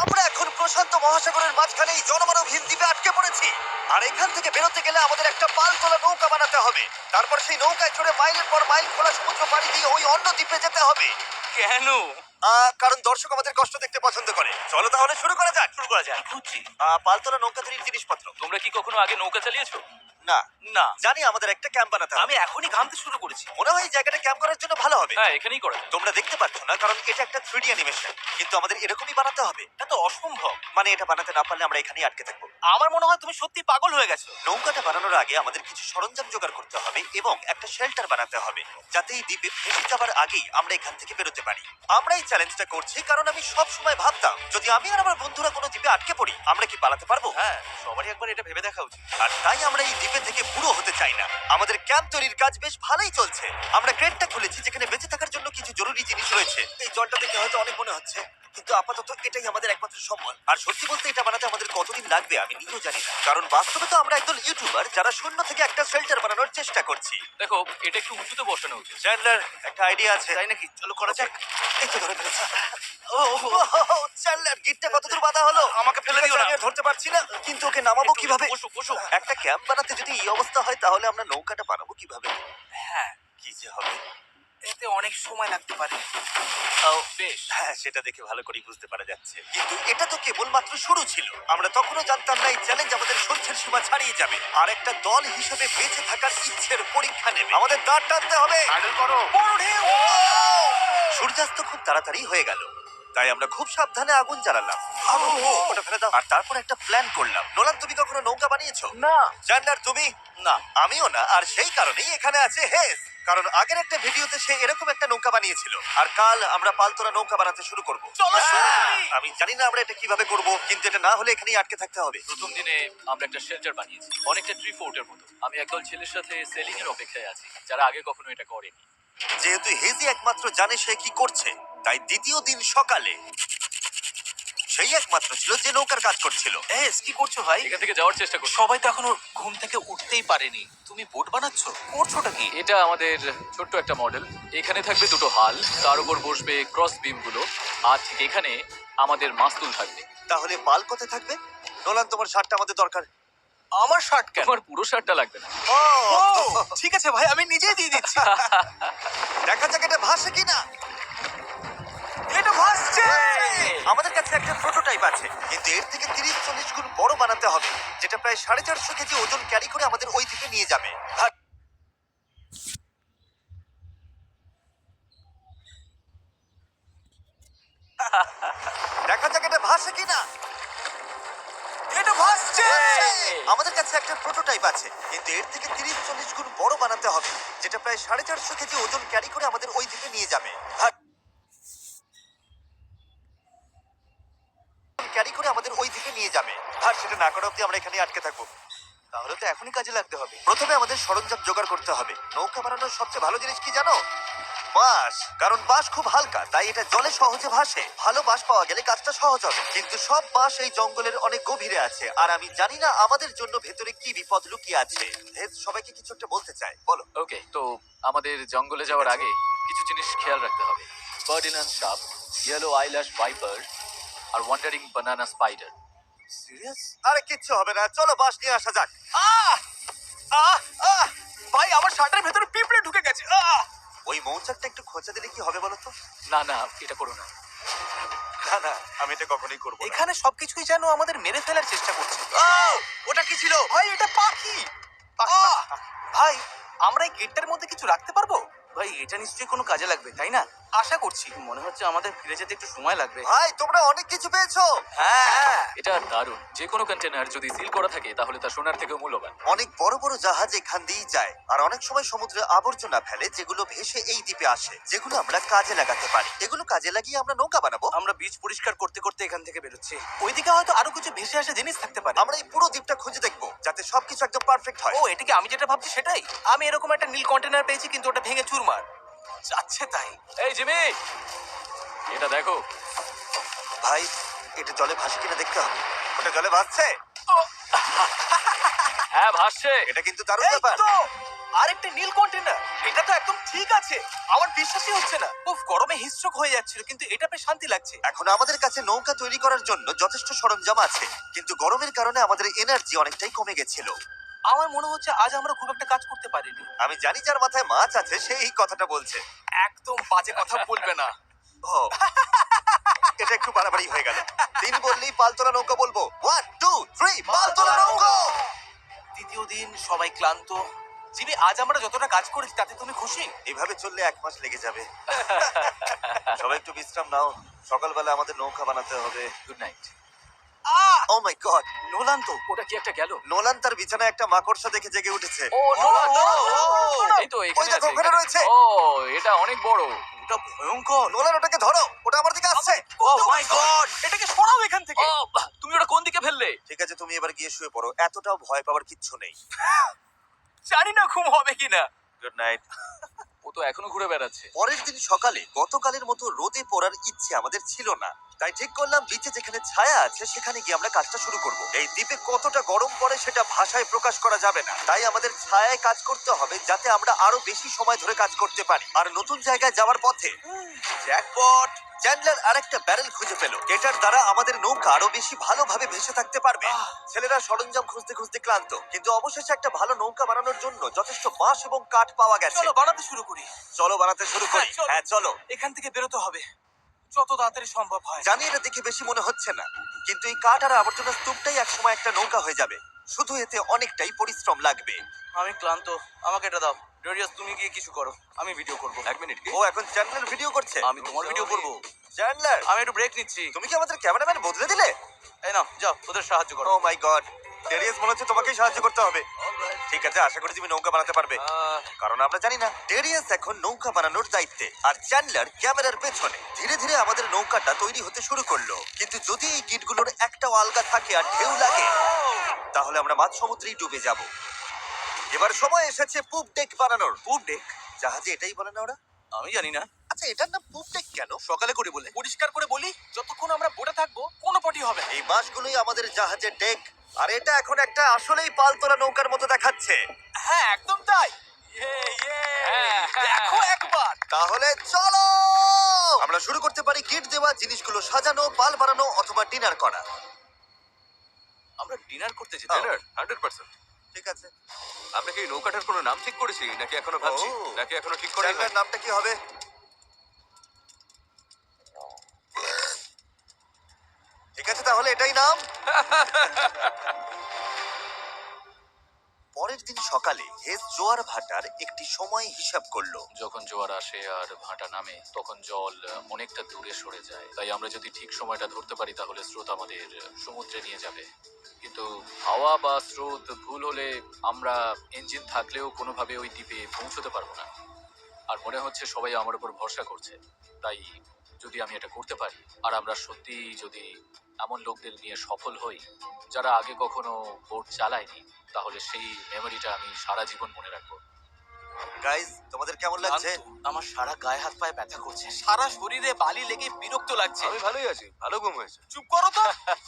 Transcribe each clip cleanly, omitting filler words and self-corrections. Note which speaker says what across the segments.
Speaker 1: আমরা এখন প্রশান্ত মহাসাগরের মাঝখানে এই জনমানবহীন দ্বীপে আটকে পড়েছি। আর এখান থেকে বেরোতে গেলে আমাদের একটা পাল তোলা নৌকা বানাতে হবে। তারপর সেই নৌকায় চড়ে মাইলের পর মাইল খোলা সমুদ্র পাড়ি দিয়ে ওই অন্য দ্বীপে যেতে হবে।
Speaker 2: কেন?
Speaker 1: কারণ দর্শক আমাদের কষ্ট দেখতে পছন্দ করে। চলো তাহলে শুরু করা যাক।
Speaker 2: শুরু করা যাক। খুঁজছি।
Speaker 1: পালতোলা নৌকা তৈরির জিনিসপত্র।
Speaker 2: তোমরা কি কখনো আগে নৌকা চালিয়েছো?
Speaker 1: না,
Speaker 2: না।
Speaker 1: জানি আমাদের একটা ক্যাম্প বানাতে হবে।
Speaker 2: আমি এখনই ঘামতে শুরু করেছি।
Speaker 1: মনে হয় এই জায়গাটা ক্যাম্প করার জন্য ভালো হবে।
Speaker 2: হ্যাঁ, এখানেই করা যায়।
Speaker 1: তোমরা দেখতে পাচ্ছ না কারণ এটা একটা 3D অ্যানিমেশন, কিন্তু আমাদের এরকমই বানাতে হবে।
Speaker 2: এটা তো অসম্ভব।
Speaker 1: মানে এটা বানাতে না পারলে আমরা এখানেই আটকে থাকবো।
Speaker 2: আমার মনে হয় তুমি সত্যি পাগল হয়ে গেছো।
Speaker 1: নৌকাটা বানানোর আগে আমাদের কিছু সরঞ্জাম জোগাড় করতে হবে এবং একটা শেল্টার বানাতে হবে, যাতে এই দ্বীপে ভেসে যাবার আগেই আমরা এখান থেকে বেরোতে পারি। আমরা এই চ্যালেঞ্জটা করছি কারণ আমি সব সময় ভাবতাম, যদি আমি আর আমার বন্ধুরা কোনো দ্বীপে আটকে পড়ি, আমরা কি পালাতে পারবো?
Speaker 2: হ্যাঁ, সবারই একবার এটা ভেবে দেখা উচিত।
Speaker 1: আর তাই আমরা এই দ্বীপে থেকে বুড়ো হতে চাই না। আমাদের ক্যাম্প তৈরির কাজ বেশ ভালোই চলছে। আমরা ক্রেটটা খুলেছি যেখানে বেঁচে থাকার জন্য কিছু জরুরি জিনিস রয়েছে। এই জলটা দেখে হয়তো অনেক মনে হচ্ছে, কিন্তু আপাতত এটাই আমাদের একমাত্র সম্বল। আর সত্যি বলতে এটা বানাতে আমাদের কতদিন লাগবে আমি নিজেও জানি না, কারণ বাস্তবে তো আমরা একদল ইউটিউবার যারা শূন্য থেকে একটা শেল্টার বানানোর চেষ্টা করছি।
Speaker 2: দেখো, এটা একটু উঁচুতে বসানো উচিত।
Speaker 1: চ্যান্ডলার, একটা আইডিয়া আছে।
Speaker 2: তাই নাকি? চলো করা যাক।
Speaker 1: এই তো ধরে ফেলেছি। চ্যান্ডলার, গিটটা কতদূর বাঁধা হলো?
Speaker 2: আমাকে ফেলে দিও না।
Speaker 1: আমি আর ধরতে পারছি না, কিন্তু ওকে নামাবো কিভাবে?
Speaker 2: বসো, বসো।
Speaker 1: একটা ক্যাম্প বানাতে যদি এই অবস্থা হয়, তাহলে আমরা নৌকাটা বানাবো কিভাবে?
Speaker 2: হ্যাঁ,
Speaker 1: কি যে হবে।
Speaker 2: এতে অনেক সময় লাগতে পারে। বেশ।
Speaker 1: হ্যাঁ, সেটা দেখে ভালো করেই বুঝতে পারা যাচ্ছে, কিন্তু এটা তো কেবলমাত্র শুরু ছিল। আমরা তখনও জানতাম না এই চ্যালেঞ্জ আমাদের সহ্যের সীমা ছাড়িয়ে যাবে, আর একটা দল হিসেবে বেঁচে থাকার ইচ্ছের পরীক্ষা নেবে। আমাদের দাঁড় টানতে হবে।
Speaker 2: প্যাডেল করো।
Speaker 1: বড় ঢেউ! সূর্যাস্ত খুব তাড়াতাড়ি হয়ে গেল, তাই আমরা খুব সাবধানে আগুন জ্বালালাম। ওটা ফেলে দাও। আর তারপর একটা প্ল্যান করলাম। নোলান, তুমি কখনো নৌকা বানিয়েছো?
Speaker 2: না।
Speaker 1: জান্নার, তুমি?
Speaker 2: না।
Speaker 1: আমিও না, আর সেই কারণেই এখানে আছে হেস। কারণ আগের একটা ভিডিওতে সে এরকম একটা নৌকা বানিয়েছিল। আর কাল আমরা পালতোলা নৌকা বানাতে শুরু করব।
Speaker 2: চলো শুরু করি।
Speaker 1: আমি জানি না আমরা এটা কিভাবে করব, কিন্তু এটা না হলে এখানেই আটকে থাকতে হবে।
Speaker 2: প্রথম দিনে আমরা একটা শেল্টার বানিয়েছি, অনেকটা ট্রি ফোর্টের মতো। আমি একদল ছেলের সাথে সেলিং এর অপেক্ষায় আছি, যারা আগে কখনো এটা করেনি।
Speaker 1: যেহেতু হেজি একমাত্র জানে সে কি করছে, তাই দ্বিতীয় দিন সকালে সেই একমাত্র ছিল যে নৌকার কাজ করছিল।
Speaker 2: এস, কি করছো ভাই? এখান থেকে যাওয়ার চেষ্টা করছি। সবাই তো এখনো ঘুম থেকে উঠতেই পারেনি। তুমি বোট বানাচ্ছো? করছোটা কি? এটা আমাদের ছোট্ট একটা মডেল। এখানে থাকবে দুটো হাল, তার উপর বসবে ক্রস বিম গুলো, আর ঠিক এখানে আমাদের মাস্তুল থাকবে।
Speaker 1: তাহলে পাল কোথায় থাকবে? নোলান, তোমার শার্টটা আমাদের দরকার।
Speaker 2: আমার শার্ট কেন? তোমার পুরো শার্টটা লাগবে না। ঠিক আছে ভাই, আমি নিজেই দিয়ে দিচ্ছি।
Speaker 1: দেখা যাক এটা ভাসে কিনা।
Speaker 2: এটা ভাসছে।
Speaker 1: আমাদের কাছে একটা প্রোটোটাইপ আছে, কিন্তু এর থেকে 30-40 গুণ বড় বানাতে হবে, যেটা প্রায় 450 কেজি ওজন ক্যারি করে আমাদের ওই দ্বীপে নিয়ে যাবে। দেখা যাক এটা ভাসে কিনা।
Speaker 2: এটা ভাসছে।
Speaker 1: আমাদের কাছে একটা প্রোটোটাইপ আছে, কিন্তু এর থেকে 30-40 গুণ বড় বানাতে হবে, যেটা প্রায় 450 কেজি ওজন ক্যারি করে আমাদের ওই দ্বীপে নিয়ে যাবে। আর সেটা না করা অব্দি আমরা এখানে আটকে থাকবো। তাহলে তো এখনই কাজে লাগতে হবে। প্রথমে আমাদের সরঞ্জাম জোগাড় করতে হবে। নৌকা বানানোর সবচেয়ে ভালো জিনিস কি জানো? বাঁশ। কারণ বাঁশ খুব হালকা, তাই এটা জলে সহজে ভাসে। ভালো বাঁশ পাওয়া গেলে কাজটা সহজ হবে, কিন্তু সব বাঁশ এই জঙ্গলের অনেক গভীরে আছে, আর আমি জানি না আমাদের জন্য ভেতরে কি বিপদ লুকিয়ে আছে। হেজ সবাইকে কিছু একটা বলতে চায়, বলো।
Speaker 2: ওকে, তো আমাদের জঙ্গলে যাওয়ার আগে কিছু জিনিস খেয়াল রাখতে হবে। ফার্ডিনান্ড সাপ, ইয়েলো আইল্যাশ ভাইপার, আর ওয়ান্ডারিং বানানা স্পাইডার।
Speaker 1: সিরিয়াস? আরে কিচ্ছু হবে না, চলো বাঁশ নিয়ে আসা যাক।
Speaker 2: ভাই, আমার শার্টের ভেতরে পিঁপড়ে ঢুকে গেছে।
Speaker 1: ওই মৌচাকটা একটু খোঁচা দিলে কি হবে বলো তো?
Speaker 2: না না, এটা করো না।
Speaker 1: না না, আমি এটা কখনোই করবো না।
Speaker 3: এখানে সবকিছুই যেন আমাদের মেরে ফেলার চেষ্টা করছে।
Speaker 1: ওটা কি ছিল?
Speaker 3: ভাই, এটা পাখি। ভাই, আমরা এই গেটটার মধ্যে কিছু রাখতে পারবো? ভাই, এটা নিশ্চয়ই কোনো কাজে লাগবে, তাই না? আশা করছি। মনে হচ্ছে আমাদের ফিরে যেতে একটু সময় লাগবে।
Speaker 1: ভাই, তোমরা অনেক কিছু পেয়েছো।
Speaker 3: হ্যাঁ।
Speaker 2: এটা দারুণ। যে কোনো কন্টেনার যদি সিল করা থাকে তাহলে তা সোনার থেকেও মূল্যবান।
Speaker 1: অনেক বড় বড় জাহাজ এখান দিয়েই যায়, আর অনেক সময় সমুদ্রে আবর্জনা ফেলে, যেগুলো ভেসে এই দ্বীপে আসে, যেগুলো আমরা কাজে লাগাতে পারি। এগুলো কাজে লাগিয়ে আমরা নৌকা বানাবো।
Speaker 3: আমরা বীজ পরিষ্কার করতে করতে এখান থেকে বেরোচ্ছি। ওইদিকে হয়তো আরো কিছু ভেসে আসা জিনিস থাকতে পারে।
Speaker 1: আমরা এই পুরো দ্বীপটা খুঁজে দেখবো, যাতে সবকিছু একদম পারফেক্ট হয়।
Speaker 3: ও, এটা কি আমি যেটা ভাবছি সেটাই? আমি এরকম একটা নীল কন্টেনার পেয়েছি, কিন্তু ওটা ভেঙে চুরমার যাচ্ছে। তাই
Speaker 2: এই জিমি, এটা দেখো।
Speaker 1: ভাই, এটা জলে ভাসে কিনা দেখতে হবে। ওটা জলে ভাসছে।
Speaker 2: হ্যাঁ, ভাসছে।
Speaker 1: এটা কিন্তু দারুণ
Speaker 3: এই
Speaker 1: ব্যাপার।
Speaker 3: তো, আরেকটা নীল কন্টেনার, এটা তো একদম ঠিক আছে। আমার বিশ্বাসই হচ্ছে না। খুব গরমে হিস্ট্রোক হয়ে যাচ্ছিল, কিন্তু এটা বেশ শান্তি লাগছে।
Speaker 1: এখন আমাদের কাছে নৌকা তৈরি করার জন্য যথেষ্ট সরঞ্জাম আছে, কিন্তু গরমের কারণে আমাদের এনার্জি অনেকটাই কমে গেছিল।
Speaker 3: আমার মনে হচ্ছে আজ আমরা খুব একটা কাজ করতে পারিনি।
Speaker 1: আমি জানি যার মাথায় মাছ আছে সে এই কথাটা বলছে।
Speaker 3: একদম বাজে কথা বলবে না।
Speaker 1: ও, এটা একটু বাড়াবাড়ি হয়ে গেল। 3 বললেই পালতোলা নৌকা বলবো। 1 2 3 পালতোলা নৌকা।
Speaker 3: দ্বিতীয় দিন, সবাই ক্লান্ত। জিমি, আজ আমরা যতটা কাজ করেছি তাতে তুমি খুশি?
Speaker 1: এভাবে চললে 1 মাস লেগে যাবে। সবাই একটু বিশ্রাম নাও, সকালবেলা আমাদের নৌকা বানাতে হবে।
Speaker 2: Good night.
Speaker 1: Oh my god,
Speaker 3: Nolan তো।
Speaker 2: ওটা কি একটা গেল?
Speaker 1: নোলান তার বিছানায় একটা মাকড়সা দেখে জেগে উঠেছে।
Speaker 2: ও নোলান,
Speaker 3: ও,
Speaker 2: দাঁড়াও,
Speaker 3: ও,
Speaker 2: দাঁড়াও। এই তো
Speaker 1: ওই
Speaker 2: এখানে
Speaker 1: দেখো,
Speaker 2: আছে,
Speaker 1: ওখানে
Speaker 2: এখানে।
Speaker 1: রয়েছে।
Speaker 2: ও, এটা অনেক বড়।
Speaker 3: ওটা ভয়ঙ্কর।
Speaker 1: নোলান ওটাকে ধরো, ওটা আমার দিকে আসছে।
Speaker 3: ও মাই গড, এটাকে সরাও এখান থেকে।
Speaker 2: ও, তুমি ওটা কোন দিকে ফেললে?
Speaker 1: ঠিক আছে, তুমি এবার গিয়ে শুয়ে পড়ো, এতটাও ভয় পাওয়ার কিচ্ছু নেই।
Speaker 3: জানি না ঘুম হবে কিনা।
Speaker 1: Good night.
Speaker 2: ও তো এখনো ঘুরে বেড়াচ্ছে।
Speaker 1: পরের দিন সকালে গতকালের মতো রোদে পড়ার ইচ্ছে আমাদের ছিল না, তাই ঠিক করলাম বিচে যেখানে ছায়া আছে সেখানে গিয়ে আমরা কাজটা শুরু করব। এই দ্বীপে কতটা গরম পড়ে সেটা ভাষায় প্রকাশ করা যাবে না, তাই আমাদের ছায়ায় কাজ করতে হবে যাতে আমরা আরো বেশি সময় ধরে কাজ করতে পারি। আর নতুন জায়গায় যাওয়ার পথে জ্যাকপট, চ্যান্ডলার আরেকটা ব্যারেল খুঁজে পেল, এটার দ্বারা আমাদের নৌকা আরো বেশি ভালোভাবে ভেসে থাকতে পারবে। ছেলেরা সরঞ্জাম খুঁজতে খুঁজতে ক্লান্ত, কিন্তু অবশেষে একটা ভালো নৌকা বানানোর জন্য যথেষ্ট বাঁশ এবং কাঠ পাওয়া গেছে।
Speaker 3: চলো বানাতে শুরু করি।
Speaker 1: চলো বানাতে শুরু করি।
Speaker 3: হ্যাঁ, চলো।
Speaker 1: হ্যাঁ চলো।
Speaker 3: এখান থেকে বেরোতে হবে যত তাড়াতাড়ি সম্ভব হয়।
Speaker 1: জানি এটা দেখে বেশি মনে হচ্ছে না, কিন্তু এই কাঠ আর আবর্জনা স্তূপটাই একসময় একটা নৌকা হয়ে যাবে। শুধু এতে অনেকটাই পরিশ্রম লাগবে।
Speaker 3: আমি ক্লান্ত, আমাকে এটা দাও। ডরিয়াস, তুমি গিয়ে কিছু করো, আমি ভিডিও করব।
Speaker 2: 1 মিনিট।
Speaker 1: ও এখন চ্যান্ডলার ভিডিও করছে।
Speaker 3: আমি তোমার ভিডিও করব।
Speaker 1: চ্যান্ডলার,
Speaker 3: আমি একটু ব্রেক নিচ্ছি।
Speaker 1: তুমি কি আমাদের ক্যামেরাম্যান বদলে দিলে?
Speaker 3: এই নাও, যাও ওদের সাহায্য করো।
Speaker 1: ও মাই গড, ডেরিয়াস মনে হচ্ছে তোমাকেই সাহায্য করতে হবে। ঠিক আছে, আশা করি তুমি নৌকা বানাতে পারবে, কারণ আমরা জানি না। ডেরিয়াস এখন নৌকা বানানোর দায়িত্বে, আর চ্যান্ডলার ক্যামেরার পেছনে। ধীরে ধীরে আমাদের নৌকাটা তৈরি হতে শুরু করলো, কিন্তু যদি এই গিটগুলোর একটাও আলগা থাকে আর ঢেউ লাগে তাহলে আমরা মাঝ সমুদ্রেই ডুবে যাব। এবার সময় এসেছে পুপ ডেক বানানোর।
Speaker 3: পুপ ডেক?
Speaker 1: জাহাজে এটাই বলে না ওরা?
Speaker 3: আমি জানি না।
Speaker 1: আচ্ছা, এটার নাম পুপ ডেক কেন?
Speaker 3: সকালে করে বলে, পরিষ্কার করে বলি, যতক্ষণ আমরা বোটে থাকবো কোনো পটি হবে না।
Speaker 1: এই মাছগুলোই আমাদের জাহাজের ডেক, আর এটা এখন একটা আসলেই পালতোলা নৌকার মতো দেখাচ্ছে।
Speaker 3: হ্যাঁ, একদম তাই।
Speaker 2: হ্যাঁ,
Speaker 3: দেখো একবার।
Speaker 1: তাহলে চলো আমরা শুরু করতে পারি গিট দেওয়া জিনিসগুলো সাজানো, পাল বানানো অথবা ডিনার করা।
Speaker 3: আমরা ডিনার করতে যেতে
Speaker 1: Dinner?
Speaker 2: 100%।
Speaker 1: ঠিক আছে,
Speaker 2: আমরা কি নৌকাটার কোনো নাম ঠিক করেছি নাকি এখনো ভাবছি?
Speaker 1: ও।
Speaker 2: নাকি এখনো ঠিক করাই
Speaker 1: চ্যানেলের নামটা কি হবে? ঠিক আছে, তাহলে এটাই নাম। পরের দিন সকালে হেস জোয়ার ভাটার একটি সময় হিসাব করলো।
Speaker 2: যখন জোয়ার আসে আর ভাটা নামে তখন জল অনেকটা দূরে সরে যায়, তাই আমরা যদি ঠিক সময়টা ধরতে পারি তাহলে স্রোত আমাদের সমুদ্রে নিয়ে যাবে। কিন্তু হাওয়া বা স্রোত ভুল হলে আমরা ইঞ্জিন থাকলেও কোনোভাবে ওই দ্বীপে পৌঁছতে পারবো না। আর মনে হচ্ছে সবাই আমার উপর ভরসা করছে, তাই যদি আমি এটা করতে পারি আর আমরা সত্যি যদি এমন লোকদের নিয়ে সফল হই যারা আগে কখনো বোট চালায়নি, তাহলে সেই মেমোরিটা আমি সারা জীবন মনে রাখবো।
Speaker 1: গাইজ, তোমাদের কেমন লাগছে?
Speaker 3: ক্লান্ত। আমার সারা গায়ে হাত পায়ে ব্যথা করছে, সারা শরীরে বালি লেগে বিরক্ত লাগছে।
Speaker 2: ভালোই আছি, ভালো ঘুম হয়েছে।
Speaker 3: চুপ করো তো।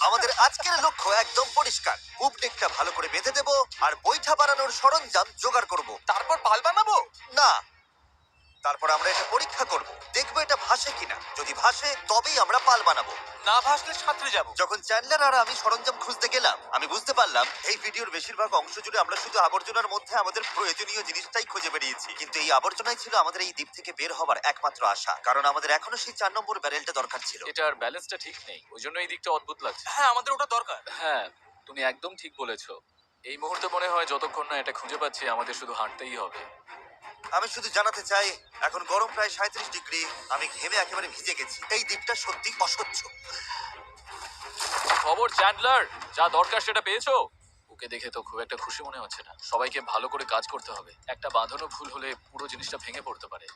Speaker 1: আমাদের আজকের লক্ষ্য একদম পরিষ্কার, পুপ ডেকটা ভালো করে বেঁধে দেবো আর বৈঠা বানানোর সরঞ্জাম জোগাড় করব।
Speaker 3: তারপর পাল বানাবো।
Speaker 1: না, তারপর আমরা এটা পরীক্ষা করব, দেখবো এটা ভাসে কিনা। যদি ভাসে তবেই আমরা পাল বানাবো।
Speaker 3: না ভাসলে সাঁতরে যাবো।
Speaker 1: যখন চ্যান্ডলার আর আমি সরঞ্জাম খুঁজতে গেলাম, আমি বুঝতে পারলাম এই ভিডিওর বেশিরভাগ অংশ জুড়ে আমরা শুধু আবর্জনার মধ্যে আমাদের প্রয়োজনীয় জিনিসটাই খুঁজে বেরিয়েছি, কিন্তু এই আবর্জনাই ছিল আমাদের এই দ্বীপ থেকে বের হবার একমাত্র আশা, কারণ আমাদের এখনো সেই 4 নম্বর ব্যারেলটা দরকার ছিল।
Speaker 2: এটার ব্যালেন্সটা ঠিক নেই, ওই জন্য এই দিকটা অদ্ভুত লাগছে।
Speaker 3: হ্যাঁ, আমাদের ওটা দরকার।
Speaker 2: হ্যাঁ, তুমি একদম ঠিক বলেছো। এই মুহূর্তে মনে হয় যতক্ষণ না এটা খুঁজে পাচ্ছি আমাদের শুধু হাঁটতেই হবে।
Speaker 1: আমি শুধু জানাতে চাই, এখন গরম প্রায় 37 ডিগ্রি, আমি ঘেমে একেবারে ভিজে গেছি। এই দ্বীপটা সত্যি অসহ্য।
Speaker 2: খবর চ্যান্ডলার, যা দরকার সেটা পেয়েছো? ওকে দেখে তো খুব একটা খুশি মনে হচ্ছে না। সবাইকে ভালো করে কাজ করতে হবে, একটা বাঁধানো ভুল হলে পুরো জিনিসটা ভেঙে পড়তে পারে।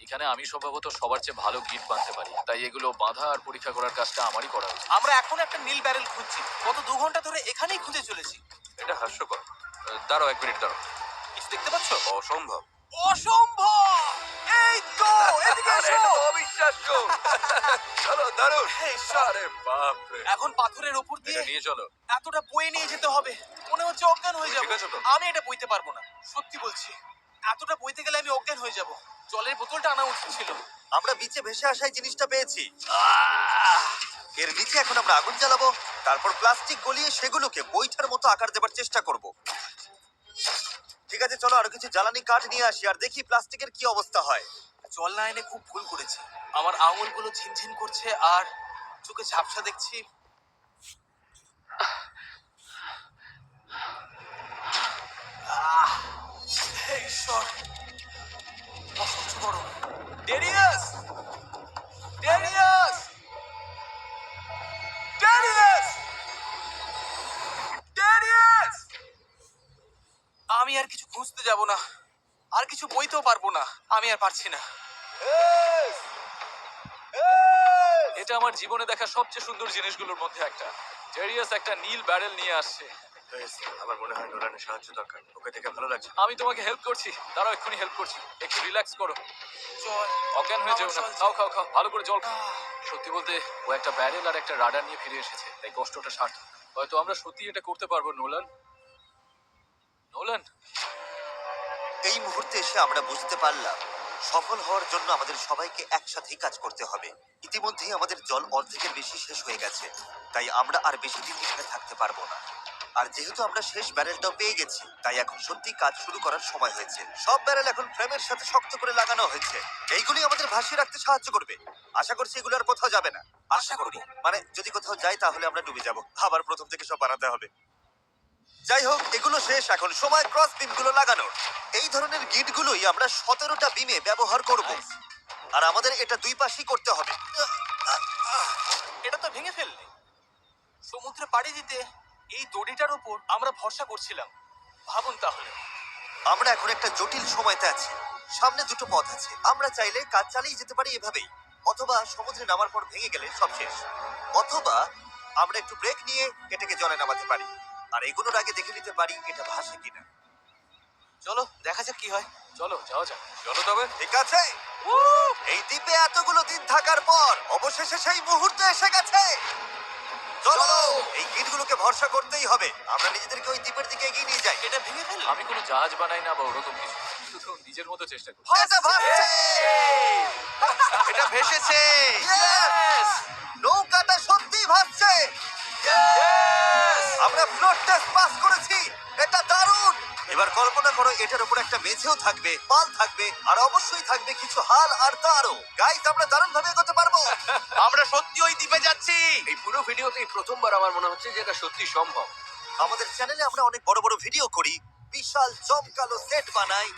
Speaker 2: এখানে আমি সম্ভবত সবার চেয়ে ভালো গিট বাঁধতে পারি, তাই এগুলো বাঁধা আর পরীক্ষা করার কাজটা আমারই করা উচিত।
Speaker 3: আমরা এখন একটা নীল ব্যারেল খুঁজছি, গত 2 ঘন্টা ধরে এখানেই খুঁজে চলেছি।
Speaker 2: এটা হাস্যকর। দাঁড়াও 1 মিনিট, দাঁড়াও।
Speaker 3: কিছু দেখতে পাচ্ছ?
Speaker 2: অসম্ভব।
Speaker 3: অসম্ভব! এই তো, এদিকে এসো।
Speaker 2: অবিশ্বাস্য। চলো, দারুণ।
Speaker 3: হে ঈশ্বর!
Speaker 2: আরে বাপ রে।
Speaker 3: এখন পাথরের উপর দিয়ে
Speaker 2: এটা নিয়ে চলো।
Speaker 3: এতটা বয়ে নিয়ে যেতে হবে, মনে হচ্ছে অজ্ঞান হয়ে
Speaker 2: ঠিক
Speaker 3: যাবে।
Speaker 2: আছে তো?
Speaker 3: আমি এটা বইতে পারবো না, সত্যি বলছি। এতটা বইতে গেলে আমি অজ্ঞান হয়ে যাব। জলের বোতলটা আনা উচিত ছিল।
Speaker 1: আমরা বিচে ভেসে আসাই জিনিসটা পেয়েছি। এর নিচে এখন আমরা আগুন জ্বালাবো, তারপর প্লাস্টিক গলিয়ে সেগুলোকে বইটার মতো আকার দেবার চেষ্টা করব। ঠিক আছে, চলো আরো কিছু জ্বালানি কাঠ নিয়ে আসি আর দেখি প্লাস্টিকের কি অবস্থা হয়।
Speaker 3: জল না এনে খুব ভুল করেছি। আমার আঙুলগুলো ঝিনঝিন করছে আর চোখে ঝাপসা দেখছি। হে ঈশ্বর, অসহ্য গরম। ডেরিয়াস! ডেরিয়াস! ডেরিয়াস! ডেরিয়াস! আমি আর কিছু খুঁজতে যাব না, আর কিছু বইতেও পারবো না। আমি আর পারছি না।
Speaker 2: এটা আমার জীবনে দেখা সবচেয়ে সুন্দর জিনিসগুলোর মধ্যে একটা। জেরিয়াস একটা নীল ব্যারেল নিয়ে আসছে।
Speaker 1: আমার মনে হয় নোলানের সাহায্য দরকার, ওকে দেখে ভালো লাগছে।
Speaker 2: আমি তোমাকে হেল্প করছি, দাঁড়াও এক্ষুনি হেল্প করছি। একটু রিল্যাক্স করো,
Speaker 3: জল,
Speaker 2: অজ্ঞান হয়ে যেও না।
Speaker 3: আমার জল
Speaker 2: খাও খাও খাও, ভালো করে জল খাও।
Speaker 3: আহ,
Speaker 2: সত্যি বলতে ও একটা ব্যারেল আর একটা রাডার নিয়ে ফিরে এসেছে, তাই কষ্টটা সার্থক। হয়তো আমরা সত্যি এটা করতে পারবো। নোলান, নোলান,
Speaker 1: এই মুহূর্তে এসে আমরা বুঝতে পারলাম সফল হওয়ার জন্য আমাদের সবাইকে একসাথেই কাজ করতে হবে। ইতিমধ্যেই আমাদের জল অর্ধেকের বেশি শেষ হয়ে গেছে, তাই আমরা আর বেশি দিন এখানে থাকতে পারবো না। আর যেহেতু আমরা শেষ ব্যারেলটাও পেয়ে গেছি, তাই এখন সত্যি কাজ শুরু করার সময় হয়েছে। সব ব্যারেল এখন ফ্রেমের সাথে শক্ত করে লাগানো হয়েছে। এইগুলি আমাদের ভাসিয়ে রাখতে সাহায্য করবে। আশা করছি এগুলো আর কোথাও যাবে না।
Speaker 3: আশা করি।
Speaker 1: মানে যদি কোথাও যাই তাহলে আমরা ডুবে যাব, আবার প্রথম থেকে সব বানাতে হবে। যাই হোক, এগুলো শেষ, এখন সময় ক্রস বিম গুলো লাগানোর। এই ধরনের গিট গুলোই আমরা 17টা বিমে ব্যবহার করব, আর আমাদের এটা দুই পাশেই করতে হবে।
Speaker 3: এটা তো ভেঙে ফেললে। সমুদ্রে পাড়ি দিতে এই দড়িটার উপর আমরা ভরসা করছিলাম। ভাবুন তাহলে।
Speaker 1: আমরা এখন একটা জটিল সময়তে আছি। সামনে দুটো পথ আছে, আমরা চাইলে কাজ চালিয়ে যেতে পারি এভাবেই, অথবা সমুদ্রে নামার পর ভেঙে গেলে সব শেষ, অথবা আমরা একটু ব্রেক নিয়ে এটাকে জলে নামাতে পারি আর এগুলোর আগে দেখে নিতে পারি এটা ভাসে কিনা।
Speaker 3: চলো দেখা যাক কি হয়।
Speaker 2: চলো যাওয়া যাক। চলো তবে।
Speaker 1: ঠিক আছে, এই দ্বীপে এতগুলো দিন থাকার পর অবশেষে সেই মুহূর্ত এসে গেছে। চলো, এই গিটগুলোকে ভরসা করতেই হবে। আমরা নিজেদেরকে ওই দ্বীপের দিকে এগিয়ে নিয়ে যাই।
Speaker 3: এটা ভেঙে ফেললে।
Speaker 2: আমি কোনো জাহাজ বানাই না বা ওরকম কিছু, শুধু নিজের মতো চেষ্টা করি।
Speaker 1: এটা ভাসছে!
Speaker 3: এটা ভেসেছে।
Speaker 1: Yes! নৌকাটা সত্যিই ভাসছে। আমরা ফ্লোট টেস্ট পাস করেছি, এটা দারুণ। এবার কল্পনা করো এটার উপর একটা মেঝেও থাকবে, পাল থাকবে, আর অবশ্যই থাকবে কিছু হাল আর তারও। গাইস, আমরা দারুণ ভাবে এগোতে পারবো।
Speaker 3: আমরা সত্যি ওই দ্বীপে যাচ্ছি।
Speaker 4: এই পুরো ভিডিওতেই প্রথমবার আমার মনে হচ্ছে যে এটা সত্যি সম্ভব।
Speaker 1: আমাদের চ্যানেলে আমরা অনেক বড় বড় ভিডিও করি, বিশাল জমকালো সেট বানাই,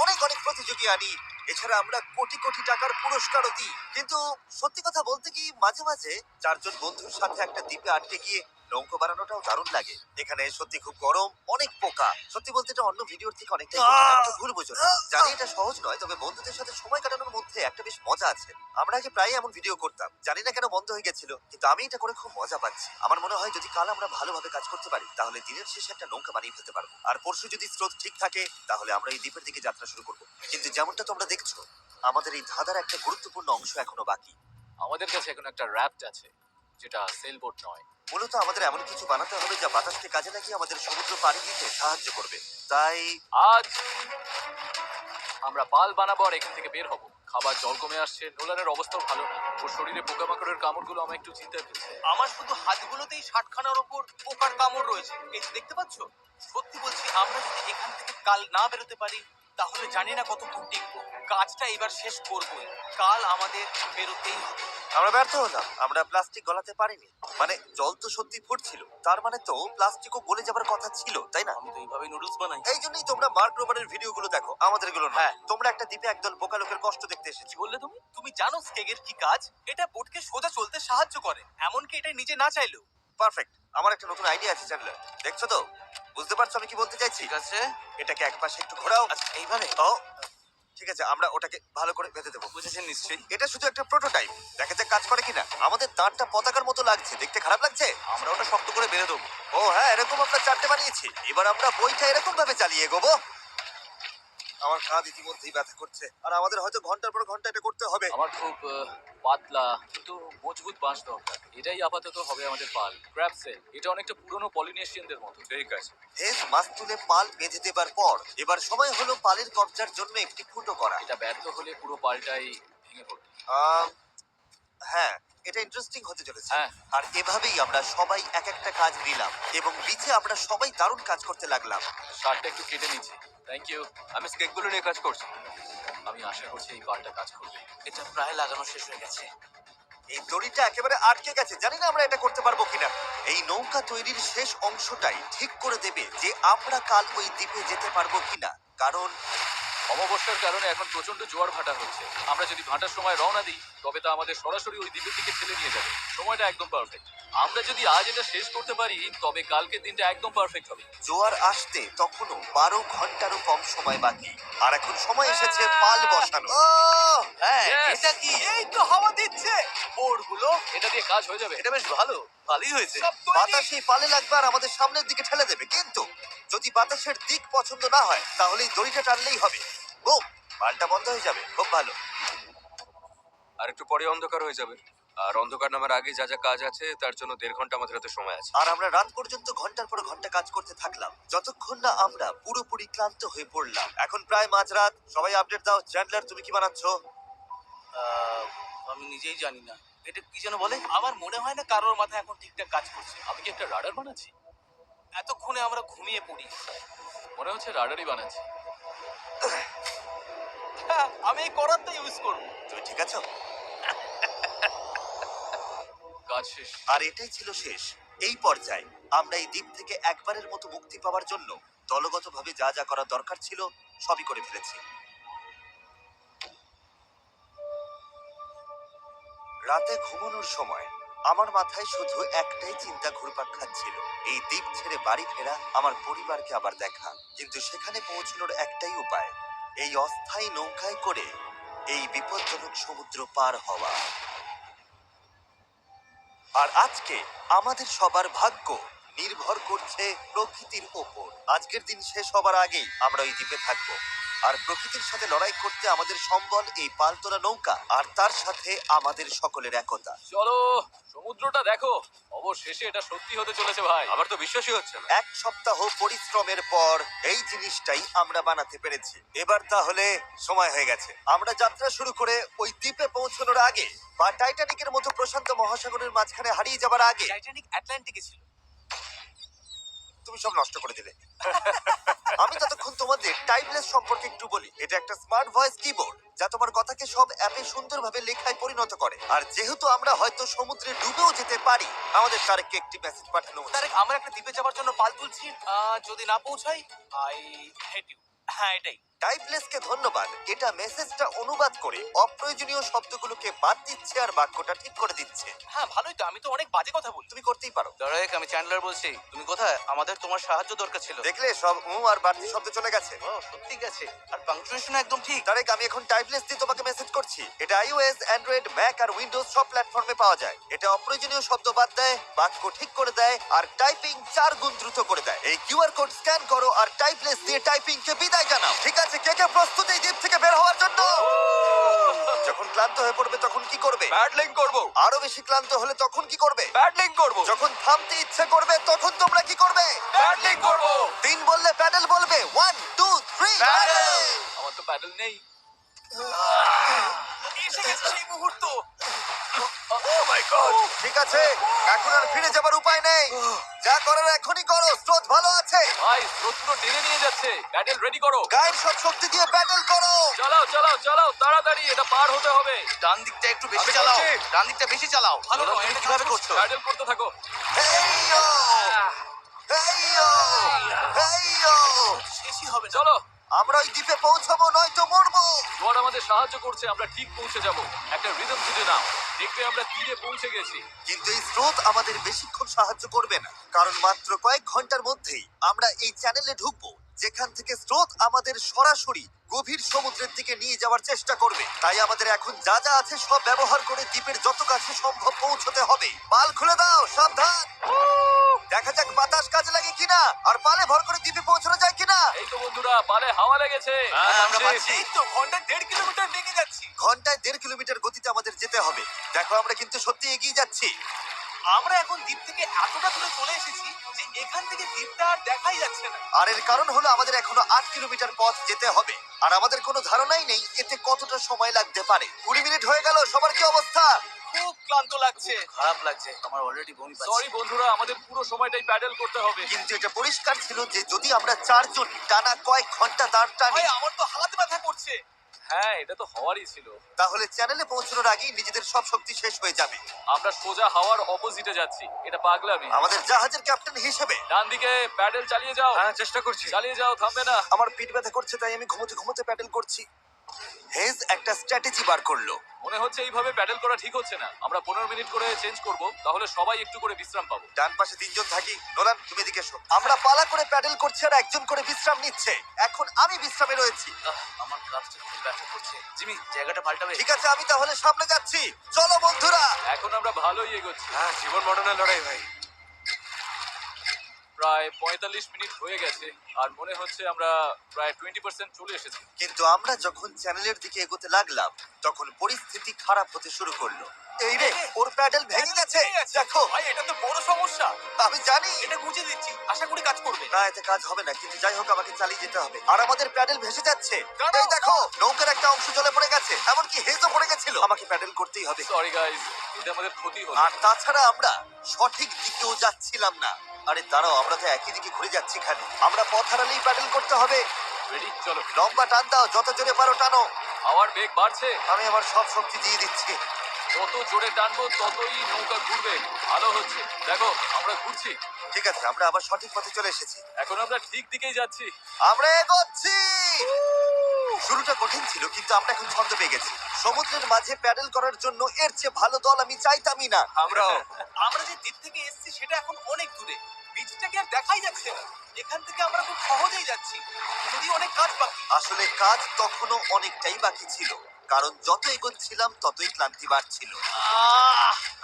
Speaker 1: অনেক অনেক প্রতিযোগী আনি, এছাড়া আমরা কোটি কোটি টাকার পুরস্কারও দিই। কিন্তু সত্যি কথা বলতে কি, মাঝে মাঝে চারজন বন্ধুর সাথে একটা দ্বীপে আটকে গিয়ে নৌকো বানানোটাও দারুণ লাগে। এখানে সত্যি খুব গরম, অনেক পোকা। সত্যি বলতে এটা অন্য ভিডিওর থেকে অনেকটাই কঠিন, আমাকে ভুল বোঝো না। জানি এটা সহজ নয়, তবে বন্ধুদের সাথে সময় কাটানোর মধ্যে একটা বেশ মজা আছে। আমরা আগে প্রায় এমন ভিডিও করতাম, জানি না কেন বন্ধ হয়ে গেছিল, কিন্তু আমি এটা করে খুব মজা পাচ্ছি। আমার মনে হয় যদি কাল আমরা ভালোভাবে কাজ করতে পারি তাহলে দিনের শেষে একটা নৌকা বানিয়ে ফেলতে পারবো। আর পরশু যদি স্রোত ঠিক থাকে তাহলে আমরা এই দ্বীপের দিকে যাত্রা শুরু করবো। কিন্তু যেমনটা তোমরা দেখছো, আমাদের এই ধাঁধার একটা গুরুত্বপূর্ণ অংশ এখনো বাকি।
Speaker 2: আমাদের কাছে এখন একটা র্যাফট আছে, যেটা সেলবোট নয়।
Speaker 1: মূলত আমাদের এমন কিছু বানাতে হবে যা বাতাসকে কাজে লাগিয়ে আমাদের সমুদ্র পাড়ি দিতে সাহায্য করবে। তাই
Speaker 2: আজ আমরা পাল বানাবো আর এখান থেকে বের হব। খাবার জল কমে আসছে, নোলানের অবস্থাও ভালো না। ওর শরীরে পোকামাকড়ের কামড়গুলো আমার একটু চিন্তায় ফেলছে।
Speaker 3: আমার শুধু হাতগুলোতেই 60খানার ওপর পোকার কামড় রয়েছে। এই যে দেখতে পাচ্ছ, সত্যি বলছি, আমরা যদি এখান থেকে কাল না বেরোতে পারি তাহলে জানি না কত দূর টিকবো। কাজটা এবার শেষ করবোই। কাল আমাদের বেরোতেই হবে।
Speaker 1: আমরা ব্যর্থ হলাম, আমরা প্লাস্টিক গলাতে পারিনি। মানে জল তো সত্যি ফুটছিল, তার মানে তো প্লাস্টিকও গলে যাবার কথা ছিল, তাই না?
Speaker 3: আমি তো এইভাবেই নুডলস বানাই।
Speaker 1: এই জন্যই তোমরা মার্ক রোবারের ভিডিওগুলো দেখো, আমাদের গুলো না।
Speaker 3: হ্যাঁ।
Speaker 1: তোমরা একটা দ্বীপে একদল বোকা লোকের কষ্ট দেখতে এসেছো।
Speaker 3: বললে তুমি তুমি জানো স্কেগের কি কাজ? এটা বোটকে সোজা চলতে সাহায্য করে, এমনকি এটা নিজে না চাইলেও।
Speaker 1: পারফেক্ট, আমার একটা নতুন আইডিয়া আছে চ্যানেলার, দেখছো তো? বুঝতে পারছো আমি কি বলতে চাইছি?
Speaker 3: ঠিক আছে,
Speaker 1: এটাকে এক পাশে একটু ঘোরাও।
Speaker 3: আচ্ছা এইভাবে।
Speaker 1: ও ঠিক আছে, আমরা ওটাকে ভালো করে বেঁধে দেবো।
Speaker 3: বুঝেছেন নিশ্চয়ই।
Speaker 1: এটা শুধু একটা প্রোটোটাইপ, দেখা যাক কাজ করে কিনা। আমাদের দাঁতটা পতাকার মতো লাগছে, দেখতে খারাপ লাগছে?
Speaker 3: আমরা ওটা শক্ত করে বেঁধে দেবো।
Speaker 1: ও হ্যাঁ, এরকম আমরা চারটে বানিয়েছি। এবার আমরা বইটা এরকম ভাবে চালিয়ে এগোবো। আমার কাঁধ ইতিমধ্যেই ব্যথা করছে আর আমাদের হয়তো ঘন্টার পর ঘন্টা এটা করতে হবে।
Speaker 2: আমার খুব পাতলা কিন্তু মজবুত বাঁশ দরকার। এটাই আপাতত হবে আমাদের পাল ক্র্যাবসেল। এটা অনেকটা পুরনো পলিনেশিয়ানদের মতো।
Speaker 4: ঠিক আছে।
Speaker 1: ভেজ মাছ তুলে পাল বেঁধে দেবার পর এবার সময় হলো পালের কবজার জন্য একটি ফুটো করা।
Speaker 2: এটা ব্যর্থ হলে পুরো পালটাই ভেঙে পড়বে।
Speaker 1: আহ, হ্যাঁ, এটা ইন্টারেস্টিং হতে চলেছে।
Speaker 2: হ্যাঁ।
Speaker 1: আর এভাবেই আমরা সবাই এক একটা কাজ নিলাম এবং বিচে আমরা সবাই দারুণ কাজ করতে লাগলাম।
Speaker 2: শার্টটা একটু কেটে নিচ্ছি। Thank you.
Speaker 4: আমি স্কেকগুলো নিয়ে কাজ করছি।
Speaker 2: আমি আশা করছি এই পালটা কাজ করবে।
Speaker 3: এটা প্রায় লাগানো শেষ হয়ে গেছে।
Speaker 1: এই দড়িটা একেবারে আটকে গেছে, জানি না আমরা এটা করতে পারবো কিনা। এই নৌকা তৈরির শেষ অংশটাই ঠিক করে দেবে যে আমরা কাল ওই দ্বীপে যেতে পারবো কিনা, কারণ
Speaker 2: অমাবস্যার কারণে এখন প্রচন্ড জোয়ার ভাটা হচ্ছে। আমরা যদি ভাটার সময় রওনা দিই তবে তা আমাদের সরাসরি ওই দ্বীপের দিকে ঠেলে নিয়ে যাবে। সময়টা একদম পারফেক্ট। আমরা যদি আজ এটা শেষ করতে পারি তবে কালকের দিনটা একদম পারফেক্ট হবে।
Speaker 1: জোয়ার আসতে তখনও 12 ঘন্টারও কম সময় বাকি। আর এখন সময় এসেছে পাল বসানো।
Speaker 3: হ্যাঁ,
Speaker 2: Yes!
Speaker 3: এটা কি? এই তো হাওয়া দিচ্ছে। বোর্ডগুলো
Speaker 2: এটা দিয়ে কাজ হয়ে যাবে।
Speaker 3: এটা বেশ ভালোই হয়েছে। সব
Speaker 1: বাতাস এই পালে লাগবে আর আমাদের সামনের দিকে ঠেলে দেবে, কিন্তু যদি বাতাসের দিক পছন্দ না হয় তাহলে এই দড়িটা টানলেই হবে। বুম, পালটা বন্ধ হয়ে যাবে। খুব ভালো।
Speaker 4: আর একটু পরে অন্ধকার হয়ে যাবে। আর অন্ধকার নামার আগে যা যা কাজ আছে তার জন্য 1.5 ঘন্টা আমাদের হাতে সময় আছে।
Speaker 1: আর আমরা রাত পর্যন্ত ঘন্টার পর ঘন্টা কাজ করতে থাকলাম যতক্ষণ না আমরা পুরোপুরি ক্লান্ত হয়ে পড়লাম। এখন প্রায় মাঝরাত। সবাই আপডেট দাও। চ্যান্ডলার, তুমি কি বানাচ্ছ?
Speaker 3: আমি নিজেই জানি না এটা কি যেন বলে। আমার মনে হয় না কারোর মাথা এখন ঠিকঠাক কাজ করছে।
Speaker 2: আমি কি একটা রাডার বানাচ্ছি?
Speaker 3: এতক্ষণে আমরা ঘুমিয়ে পড়ি।
Speaker 2: মনে হচ্ছে রাডারই বানাচ্ছি।
Speaker 3: হ্যাঁ, আমি এই করাতটা ইউজ করব।
Speaker 1: তুমি ঠিক আছো?
Speaker 2: কাজ শেষ।
Speaker 1: আর এটাই ছিল শেষ। এই পর্যায়ে আমরা এই দ্বীপ থেকে একবারের মতো মুক্তি পাওয়ার জন্য দলগতভাবে যা যা করা দরকার ছিল সবই করে ফেলেছি। রাতে ঘুমানোর সময় আমার মাথায় শুধু একটাই চিন্তা ঘুরপাক খাচ্ছিল, এই দ্বীপ ছেড়ে বাড়ি ফেরা, আমার পরিবারকে আবার দেখা। কিন্তু সেখানে পৌঁছানোর একটাই উপায়, এই অস্থায়ী নৌকায় করে এই বিপজ্জনক সমুদ্র পার হওয়া। আর আজকে আমাদের সবার ভাগ্য নির্ভর করছে প্রকৃতির ওপর। আজকের দিন শেষ হবার আগেই আমরা ওই দ্বীপে থাকবো। আর প্রকৃতির সাথে লড়াই করতে আমাদের সম্বল এই পালতোলা নৌকা, আর তার সাথে আমাদের সকলের একতা।
Speaker 2: চলো সমুদ্রটা দেখো। অবশেষে এটা সত্যি হতে চলেছে ভাই।
Speaker 4: আমার তো বিশ্বাসই হচ্ছে না।
Speaker 1: 1 সপ্তাহ পরিশ্রমের পর এই জিনিসটাই আমরা বানাতে পেরেছি। এবার তাহলে সময় হয়ে গেছে আমরা যাত্রা শুরু করে ওই দ্বীপে পৌঁছানোর আগে, বা টাইটানিকের মতো প্রশান্ত মহাসাগরের মাঝখানে হারিয়ে যাবার আগে।
Speaker 3: টাইটানিক আটলান্টিকে ছিল।
Speaker 1: তুমি সব নষ্ট করে দিলে। আমি ততক্ষণ তোমাদের টাইমলেস সম্পর্কে একটু বলি। এটা একটা স্মার্ট ভয়েস কিবোর্ড যা তোমার কথাকে সব অ্যাপে সুন্দরভাবে লেখায় পরিণত করে। আর যেহেতু আমরা হয়তো সমুদ্রে ডুবেও যেতে পারি, আমাদের তারেককে একটি মেসেজ পাঠানো উচিত।
Speaker 3: তারেক, আমরা একটা দ্বীপে যাওয়ার জন্য পাল তুলছি। যদি না পৌঁছাই, আই হেট ইউ। হ্যাঁ, এটাই।
Speaker 1: টাইপলেসকে ধন্যবাদ। এটা মেসেজটা অনুবাদ করে অপ্রয়োজনীয় শব্দগুলোকে বাদ দিচ্ছে আর বাক্যটা ঠিক করে দিচ্ছে।
Speaker 3: হ্যাঁ, ভালোই তো। আমি তো অনেক বাজে কথা বলি।
Speaker 1: তুমি করতেই পারো।
Speaker 3: তারেক, আমি চ্যান্ডলার বলছি। তুমি কোথায়? আমাদের তোমার সাহায্য দরকার ছিল।
Speaker 1: দেখলে, সব আর বাড়তি শব্দ চলে গেছে।
Speaker 3: ও, সত্যি গেছে। আর পাংচুয়েশন একদম ঠিক।
Speaker 1: তারেক, আমি এখন টাইপলেস দিয়ে তোমাকে মেসেজ করছি। এটা iOS, অ্যান্ড্রয়েড, ম্যাক আর উইন্ডোজ সব প্ল্যাটফর্মে পাওয়া যায়। এটা অপ্রয়োজনীয় শব্দ বাদ দেয়, বাক্য ঠিক করে দেয় আর টাইপিং 4 গুণ দ্রুত করে দেয়। এই কিউআর কোড স্ক্যান করো আর টাইপলেস দিয়ে টাইপিংকে বিদায় জানাও। ঠিক আছে, কে কে প্রস্তুত এই দ্বীপ থেকে বের হওয়ার জন্য? যখন ক্লান্ত হয়ে পড়বে তখন কি করবে?
Speaker 4: ব্যাটলিং করব।
Speaker 1: আরো বেশি ক্লান্ত হলে তখন কি করবে?
Speaker 4: ব্যাটলিং করব।
Speaker 1: যখন থামতে ইচ্ছে করবে তখন তোমরা কি করবে?
Speaker 4: ব্যাটলিং করব।
Speaker 1: 3 বললে প্যাডেল বলবে। 1 2 3
Speaker 4: প্যাডেল!
Speaker 2: আমার তো প্যাডেল নেই।
Speaker 3: এসে গেছে সেই মুহূর্ত।
Speaker 4: ও মাই গড!
Speaker 1: ঠিক আছে, এখন আর ফিরে যাবার উপায় নেই। যা করার এখনই করো, স্রোত ভালো আছে।
Speaker 2: ভাই স্রোত পুরো টেনে নিয়ে যাচ্ছে। প্যাডেল রেডি করো।
Speaker 1: গায়ের সব শক্তি দিয়ে প্যাডেল করো।
Speaker 2: চালাও চালাও চালাও তাড়াতাড়ি, এটা পার হতে হবে।
Speaker 3: ডান দিকটা একটু বেশি
Speaker 4: আমি
Speaker 3: চালাও।
Speaker 4: করছি।
Speaker 3: ডান দিকটা বেশি চালাও। ভালো নয়। এটা কিভাবে করছো?
Speaker 2: প্যাডেল করতে থাকো।
Speaker 1: হেইয়ো! হেইয়ো! হেইয়ো!
Speaker 3: শেষই হবে না।
Speaker 2: চলো।
Speaker 1: আমরা ওই দ্বীপে পৌঁছাবো, নয়তো মরবো।
Speaker 2: জোয়ার আমাদের সাহায্য করছে, আমরা ঠিক পৌঁছে যাব। একটা রিদম খুঁজে নাও, দেখবে আমরা তীরে পৌঁছে গেছি।
Speaker 1: কিন্তু এই স্রোত আমাদের বেশিক্ষণ সাহায্য করবে না, কারণ মাত্র কয়েক ঘন্টার মধ্যেই আমরা এই চ্যানেলে ঢুকবো যেখান থেকে স্রোত আমাদের সরাসরি গভীর সমুদ্রের দিকে নিয়ে যাওয়ার চেষ্টা করবে। তাই আমাদের এখন যা যা আছে সব ব্যবহার করে দ্বীপের যত কাছে সম্ভব পৌঁছতে হবে। পাল খুলে দাও, সাবধান। দেখা যাক বাতাস কাজে লাগে কিনা আর পালে ভর করে দ্বীপে পৌঁছানো যায় কিনা।
Speaker 2: এই তো বন্ধুরা, পালে হাওয়া লেগেছে।
Speaker 3: আমরা পাচ্ছি এই তো ঘন্টায় 1.5 কিলোমিটার বেগে যাচ্ছি।
Speaker 1: ঘন্টায় 1.5 কিলোমিটার গতিতে আমাদের যেতে হবে। দেখো আমরা কিন্তু সত্যি এগিয়ে যাচ্ছি।
Speaker 3: আমরা এখন দ্বীপ থেকে এতটা দূরে চলে এসেছি যে এখান থেকে দ্বীপটা আর দেখাই যাচ্ছে না।
Speaker 1: আর এর কারণ হলো আমাদের এখনো 8 কিলোমিটার পথ যেতে হবে আর আমাদের কোনো ধারণাই নেই এতে কতটা সময় লাগতে পারে। 20 মিনিট হয়ে গেল, সবার কি অবস্থা?
Speaker 3: খুব ক্লান্ত লাগছে, খারাপ লাগছে, আমার অলরেডি বমি পাচ্ছে।
Speaker 2: সরি বন্ধুরা, আমাদের পুরো সময়টাই প্যাডেল করতে হবে।
Speaker 1: কিন্তু এটা পরিষ্কার ছিল যে যদি আমরা 4 জন টানা কয়েক ঘন্টা দাঁড় টানি
Speaker 3: ভাই আমার তো হাত ব্যথা করছে।
Speaker 2: হ্যাঁ, এটা তো হওয়ারই ছিল।
Speaker 1: তাহলে চ্যানেলে পৌঁছানোর আগেই নিজেদের সব শক্তি শেষ হয়ে যাবে।
Speaker 2: আমরা সোজা হাওয়ার অপোজিটে যাচ্ছি, এটা পাগলামি।
Speaker 1: আমাদের জাহাজের ক্যাপ্টেন হিসেবে
Speaker 2: ডান দিকে প্যাডেল চালিয়ে যাও।
Speaker 4: হ্যাঁ চেষ্টা করছি।
Speaker 2: চালিয়ে যাও, থামবে না।
Speaker 1: আমার পিঠ ব্যথা করছে তাই আমি ঘুমোতে ঘুমোতে প্যাডেল করছি। হেজ একটা স্ট্র্যাটেজি বার করলো।
Speaker 2: মনে হচ্ছে এইভাবে প্যাডেল করা ঠিক হচ্ছে না। আমরা 15 মিনিট করে চেঞ্জ করব, তাহলে সবাই একটু করে বিশ্রাম পাবো।
Speaker 1: ডান পাশে 3 জন থাকি। নোলান তুমি এদিকে এসো। আমরা পালা করে প্যাডেল করছি আর একজন করে বিশ্রাম নিচ্ছে। এখন আমি বিশ্রামে রয়েছি।
Speaker 3: আমার কাঁধটা খুব ব্যথা করছে। জিমি জায়গাটা পাল্টাবে?
Speaker 1: ঠিক আছে, আমি তাহলে সামনে যাচ্ছি। চলো বন্ধুরা।
Speaker 2: এখন আমরা ভালোই এগোচ্ছি।
Speaker 4: হ্যাঁ জীবন মরণের লড়াই ভাই।
Speaker 2: প্রায় 45 মিনিট হয়ে গেছে আর মনে হচ্ছে আমরা প্রায় 20% চলে এসেছি।
Speaker 1: কিন্তু আমরা যখন চ্যানেলের দিকে এগোতে লাগলাম তখন পরিস্থিতি খারাপ হতে শুরু করলো। এই রে, ওর প্যাডেল ভেঙে গেছে। দেখো,
Speaker 3: ভাই এটা তো বড় সমস্যা।
Speaker 1: আমি জানি
Speaker 3: এটা গুছিয়ে দিচ্ছি, আশা করি কাজ করবে।
Speaker 1: না, এতে কাজ হবে না, কিন্তু যাই হোক আমাকে চালিয়ে যেতে হবে। আর আমাদের প্যাডেল ভেসে যাচ্ছে।
Speaker 3: দাঁড়াও,
Speaker 1: এই দেখো, নৌকার একটা অংশ জলে পড়ে গেছে, এমনকি হেজও পড়ে গেছিল। আমাকে প্যাডেল করতেই হবে।
Speaker 2: সরি গাইস, এটা আমাদের ক্ষতি হলো।
Speaker 1: আর তাছাড়া আমরা সঠিক দিকেও যাচ্ছিলাম না। আরে দাঁড়াও, আমরা তো একই দিকে ঘুরে যাচ্ছি। খালি আমরা পথ হারালেই প্যাডেল করতে হবে।
Speaker 2: রেডি, চলো।
Speaker 1: লম্বা টান দাও, যত জোরে পারো টানো।
Speaker 2: হাওয়ার বেগ বাড়ছে।
Speaker 1: আমি আমার সব শক্তি দিয়ে দিচ্ছি।
Speaker 2: যত জোরে টানবো ততই নৌকা ঘুরবে। ভালো হচ্ছে, দেখো আমরা ঘুরছি।
Speaker 1: ঠিক আছে, আমরা আবার সঠিক পথে চলে এসেছি।
Speaker 2: এখন আমরা ঠিক দিকেই যাচ্ছি।
Speaker 1: আমরা এগোচ্ছি। শুরুটা কঠিন ছিল, কিন্তু আমরা এখন ছন্দ পেয়ে গেছি। সমুদ্রের মাঝে প্যাডেল করার জন্য এর চেয়ে ভালো দল আমি চাইতামই না।
Speaker 4: আমরাও।
Speaker 3: আমরা যে দ্বীপ থেকে এসেছি সেটা এখন অনেক দূরে। বীজটাকে আর দেখাই যাচ্ছে না। এখান থেকে আমরা খুব সহজেই যাচ্ছি, যদি অনেক কাজ বাকি।
Speaker 1: আসলে কাজ তখনো অনেকটাই বাকি ছিল, কারণ যত এগোচ্ছিলাম ততই ক্লান্তি বাড়ছিল।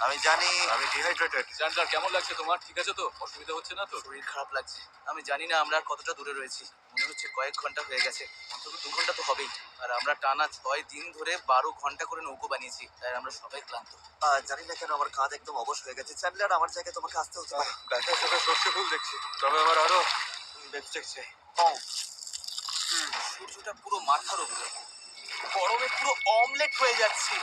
Speaker 1: আমি জানি
Speaker 4: আমি ডিহাইড্রেটেড।
Speaker 2: চ্যান্ডলার, কেমন লাগছে তোমার? ঠিক আছে তো? অসুবিধা হচ্ছে না তো?
Speaker 3: শরীর খারাপ লাগছে। আমি জানি না আমরা আর কতটা দূরে রয়েছি। মনে হচ্ছে কয়েক ঘন্টা হয়ে গেছে, অন্তত 2 ঘন্টা তো হবেই। আর আমরা টানা 6 দিন ধরে 12 ঘন্টা করে নৌকো বানিয়েছি, তাই আমরা সবাই ক্লান্ত।
Speaker 1: জানি না কেন আমার কাঁধ একদম অবশ হয়ে গেছে। চ্যান্ডলার, আমার জায়গায় তোমাকে আসতে হতে পারে।
Speaker 4: ব্যথার সাথে সর্ষে ফুল দেখছি, তবে আমার আরো বেপস্টিক চাই।
Speaker 3: সূর্যটা পুরো মাথার উপরে, গরমে পুরো অমলেট হয়ে যাচ্ছে।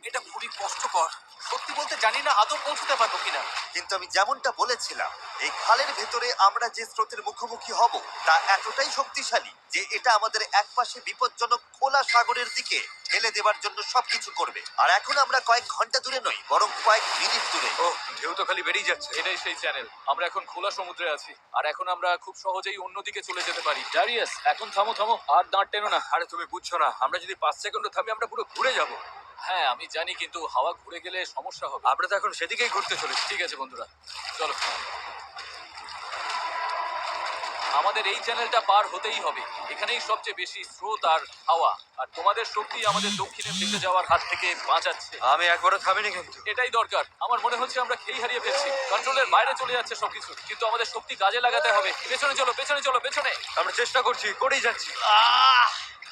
Speaker 3: এটা খুবই কষ্টকর। সত্যি বলতে জানি না আদৌ পৌঁছতে পারবো কিনা।
Speaker 1: কিন্তু আমি যেমনটা বলেছিলাম, এই খালের ভেতরে আমরা যে স্রোতের মুখোমুখি হব তা এতটাই শক্তিশালী যে এটা আমাদের একপাশে বিপজ্জনক খোলা সাগরের দিকে ঠেলে দেওয়ার জন্য সবকিছু করবে। আর এখন আমরা কয়েক ঘন্টা দূরে নই, বরং কয়েক মিনিট দূরে।
Speaker 4: ও ঢেউ তো খালি বেরিয়ে যাচ্ছে।
Speaker 2: এটাই সেই চ্যানেল। আমরা এখন খোলা সমুদ্রে আছি আর এখন আমরা খুব সহজেই অন্যদিকে চলে যেতে পারি। ড্যারিয়াস, এখন থামো থামো, আর দাঁড় টেনো না।
Speaker 4: আরে তুমি বুঝছো না, আমরা যদি 5 সেকেন্ড থামি আমরা পুরো ঘুরে যাব।
Speaker 2: হ্যাঁ আমি জানি, কিন্তু হাওয়া ঘুরে গেলে সমস্যা হবে।
Speaker 4: আমরা তো এখন সেদিকেই ঘুরতে চলেছি।
Speaker 2: ঠিক আছে বন্ধুরা, চলো। আমাদের এই চ্যানেলটা পার হতেই হবে। এখানেই সবচেয়ে বেশি স্রোত আর হাওয়া, আর তোমাদের শক্তি আমাদের দক্ষিণে ভেসে যাওয়ার হাত থেকে বাঁচাচ্ছে।
Speaker 4: আমি একবারও থামিনি কিন্তু।
Speaker 2: এটাই দরকার। আমার মনে হচ্ছে আমরা খেই হারিয়ে ফেলছি, কন্ট্রোলের বাইরে চলে যাচ্ছে সবকিছু। কিন্তু আমাদের শক্তি কাজে লাগাতে হবে। পেছনে চলো, পেছনে চলো, পেছনে।
Speaker 4: আমরা চেষ্টা করছি, করেই যাচ্ছি।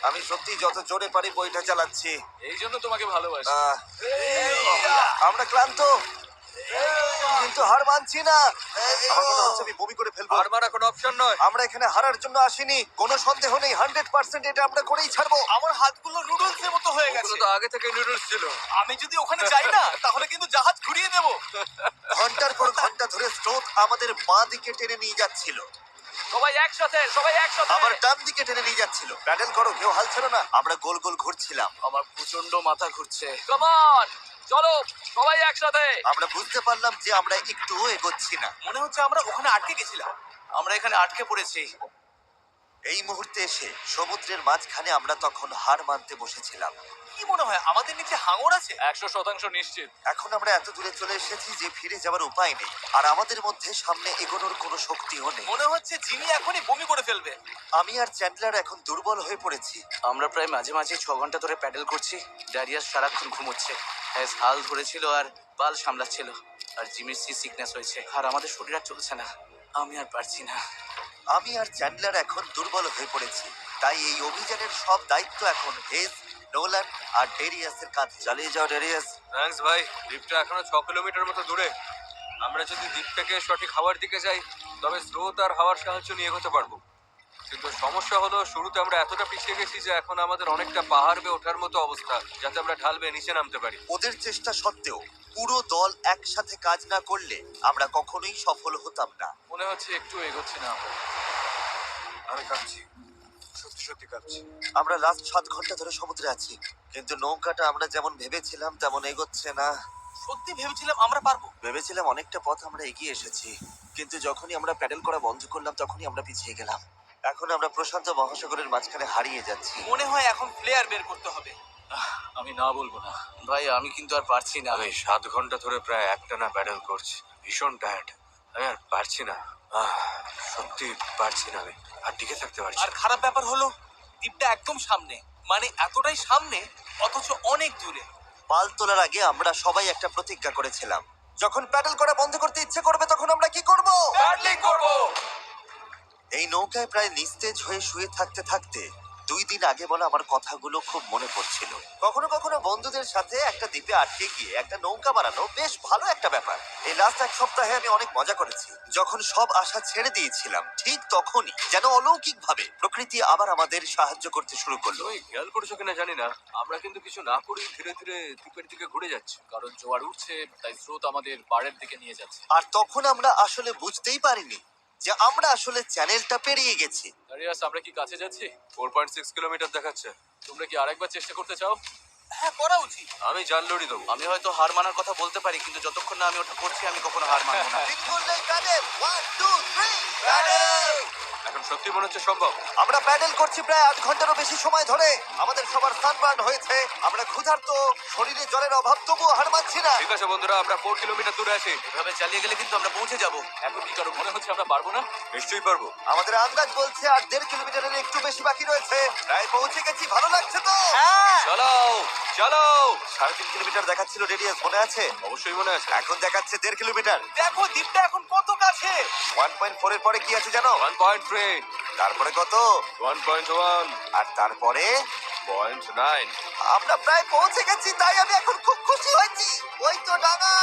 Speaker 1: আমি সত্যি যত জোরে পারি বইটা চালাচ্ছি।
Speaker 2: এই জন্য তোমাকে ভালোবাসি।
Speaker 1: আহ, আমরা ক্লান্ত, কিন্তু হার মানছি না। আমার মনে হচ্ছে আমি বমি করে ফেলবো।
Speaker 4: আর মারা কোনো অপশন নয়।
Speaker 1: আমরা এখানে হারার জন্য আসিনি, কোনো সন্দেহ নেই। 100% এটা আমরা করেই ছাড়বো।
Speaker 3: আমার হাতগুলো নুডলসের মতো হয়ে গেছে।
Speaker 4: ওগুলো তো আগে থেকে নুডলস ছিল।
Speaker 3: আমি যদি ওখানে যাই না তাহলে কিন্তু জাহাজ ঘুরিয়ে দেবো।
Speaker 1: ঘন্টার পর ঘন্টা ধরে স্রোত আমাদের বাঁ দিকে টেনে নিয়ে যাচ্ছিল,
Speaker 2: সবাই একসাথে, সবাই একসাথে।
Speaker 1: আবার ডান দিকে টেনে নিয়ে যাচ্ছিল। প্যাডেল করো, কেউ হাল ছেড়ো না। আমরা গোল গোল ঘুরছিলাম।
Speaker 3: আমার প্রচন্ড মাথা ঘুরছে।
Speaker 2: কাম অন, চলো সবাই একসাথে।
Speaker 1: আমরা বুঝতে পারলাম যে আমরা একটুও এগোচ্ছি না।
Speaker 3: মনে হচ্ছে আমরা ওখানে আটকে গেছিলাম। আমরা এখানে আটকে পড়েছি।
Speaker 1: এই মুহূর্তে এসে সমুদ্রের মাঝখানে আমরা তখন হার মানতে বসেছিলাম।
Speaker 3: কি মনে হয় আমাদের নিচে হাঙর আছে?
Speaker 2: 100% নিশ্চিত।
Speaker 1: এখন আমরা এত দূরে চলে এসেছি যে ফিরে যাওয়ার উপায় নেই, আর আমাদের মধ্যে সামনে এগোনোর কোনো শক্তিও নেই।
Speaker 3: মনে হচ্ছে জিমি এখনই বমি করে ফেলবে।
Speaker 1: আমি আর চ্যান্ডলার এখন দুর্বল হয়ে পড়েছি।
Speaker 3: আমরা প্রায় মাঝে মাঝে 6 ঘন্টা ধরে প্যাডেল করছি। ড্যারিয়াস সারাক্ষণ ঘুমোচ্ছে। হ্যাঁ, হাল ধরেছিল আর পাল সামলাচ্ছিল, আর জিমির সি সিকনেস হয়েছে, আর আমাদের শরীর আর চলছে না। আমি আর পারছি না।
Speaker 1: আমি আর চ্যান্ডলার এখন দুর্বল হয়ে পড়েছি, তাই এই অভিযানের সব দায়িত্ব এখন হেজ, নোলান আর ডেরিয়াসের কাঁধে। চালিয়ে যাও ডেরিয়াস।
Speaker 4: থ্যাঙ্কস ভাই, দ্বীপটা এখনো 6 কিলোমিটার মতো দূরে। আমরা যদি দ্বীপ থেকে সঠিক হাওয়ার দিকে যাই তবে স্রোত আর হাওয়ার সাহায্য নিয়ে এগোতে পারবো। কিন্তু সমস্যা হলো শুরুতে আমরা এতটা পিছিয়ে গেছি যে এখন আমাদের অনেকটা পাহাড় বেয়ে ওঠার মতো অবস্থা, যাতে আমরা ঢাল বেয়ে নিচে নামতে পারি।
Speaker 1: ওদের চেষ্টা সত্ত্বেও পুরো দল একসাথে কাজ না করলে আমরা কখনোই সফল হতাম না।
Speaker 2: মনে হচ্ছে একটু এগোচ্ছি না আমরা।
Speaker 4: আমি কাঁপছি, সত্যি সত্যি কাঁপছি।
Speaker 1: আমরা লাস্ট 7 ঘন্টা ধরে সমুদ্রে আছি, কিন্তু নৌকাটা আমরা যেমন ভেবেছিলাম তেমন এগোচ্ছে না।
Speaker 3: সত্যি ভেবেছিলাম আমরা পারবো।
Speaker 1: ভেবেছিলাম অনেকটা পথ আমরা এগিয়ে এসেছি, কিন্তু যখনই আমরা প্যাডেল করা বন্ধ করলাম তখনই আমরা পিছিয়ে গেলাম। এখন আমরা প্রশান্ত মহাসাগরের মাঝখানে হারিয়ে যাচ্ছি।
Speaker 3: মনে হয় এখন প্লেয়ার বের করতে হবে।
Speaker 2: আমি না বলবো না।
Speaker 3: ভাই আমি কিন্তু আর পারছি না।
Speaker 4: আমি 7 ঘন্টা ধরে প্রায় একটানা প্যাডেল করছি, ভীষণ টায়ার্ড। আমি আর পারছি না, সত্যি পারছি না, আমি আর টিকে থাকতে পারছি
Speaker 3: আর
Speaker 4: না।
Speaker 3: খারাপ ব্যাপার হলো দ্বীপটা একদম সামনে, মানে এতটাই সামনে অথচ অনেক দূরে।
Speaker 1: পাল তোলার আগে আমরা সবাই একটা প্রতিজ্ঞা করেছিলাম, যখন প্যাডেল করা বন্ধ করতে ইচ্ছে করবে তখন আমরা কি করব।
Speaker 3: প্যাডলিং করব।
Speaker 1: এই নৌকায় প্রায় নিস্তেজ হয়ে শুয়ে থাকতে থাকতে 2 দিন আগে বলা আমার কথাগুলো খুব মনে পড়ছিল। কখনো কখনো বন্ধুদের সাথে একটা দ্বীপে আটকে গিয়ে একটা নৌকা বানানো বেশ ভালো একটা ব্যাপার। এই লাস্ট 1 সপ্তাহে আমি অনেক মজা করেছি। যখন সব আশা ছেড়ে দিয়েছিলাম ঠিক তখনই যেন অলৌকিক ভাবে প্রকৃতি আবার আমাদের সাহায্য করতে শুরু করলো।
Speaker 4: তুমি খেয়াল করেছো কিনা জানি না, আমরা কিন্তু কিছু না করেই ধীরে ধীরে দ্বীপের দিকে ঘুরে যাচ্ছি।
Speaker 2: কারণ জোয়ার উঠছে, তাই স্রোত আমাদের পাড়ের দিকে নিয়ে যাচ্ছে।
Speaker 1: আর তখন আমরা আসলে বুঝতেই পারিনি যে আমরা আসলে চ্যানেলটা পেরিয়ে গেছি।
Speaker 2: দারিয়াস, আমরা কি কাছে যাচ্ছি?
Speaker 4: 4.6 কিলোমিটার দেখাচ্ছে।
Speaker 2: তোমরা কি আরেকবার চেষ্টা করতে চাও?
Speaker 3: হ্যাঁ, করা উচিত।
Speaker 4: আমি জাল লড়ি দেবো।
Speaker 3: আমি হয়তো হার মানার কথা বলতে পারি, কিন্তু যতক্ষণ না আমি ওটা করছি আমি কখনো হার মানবো না।
Speaker 1: ঠিক করলেই প্যাডেল। 1 2 3 প্যাডেল।
Speaker 4: এখন সত্যি মনে হচ্ছে সম্ভব।
Speaker 1: আমরা প্যাডেল করছি প্রায় 8 ঘন্টারও বেশি সময় ধরে। আমাদের সবার সানবার্ন হয়েছে, আমরা ক্ষুধার্ত, শরীরে জলের অভাব, তবুও হার মানছি না।
Speaker 4: ঠিক আছে বন্ধুরা, আমরা 4 কিলোমিটার দূরে আছি।
Speaker 3: এভাবে চালিয়ে গেলে কিন্তু আমরা পৌঁছে যাব।
Speaker 2: এখন কি কারো মনে হচ্ছে আমরা পারবো না?
Speaker 4: নিশ্চয়ই পারবো।
Speaker 1: আমাদের আন্দাজ বলছে আর 1.5 কিলোমিটারের একটু বেশি বাকি রয়েছে। প্রায় পৌঁছে গেছি, ভালো লাগছে তো?
Speaker 3: হ্যাঁ,
Speaker 4: চালাও চালাও।
Speaker 1: 3.5 কিলোমিটার দেখাচ্ছিল রেডিয়াস, মনে আছে?
Speaker 4: অবশ্যই মনে আছে।
Speaker 1: এখন দেখাচ্ছে 1.5 কিলোমিটার।
Speaker 3: দেখো দ্বীপটা এখন কত কাছে।
Speaker 1: 1.4 এর পরে কি আছে জানো?
Speaker 4: 1.3,
Speaker 1: তারপরে কত?
Speaker 4: 1.1,
Speaker 1: আর তারপরে
Speaker 4: 0.9।
Speaker 1: আমরা প্রায় পৌঁছে গেছি, তাই আমি এখন খুব খুশি হয়েছি। ওই তো ডাঙা।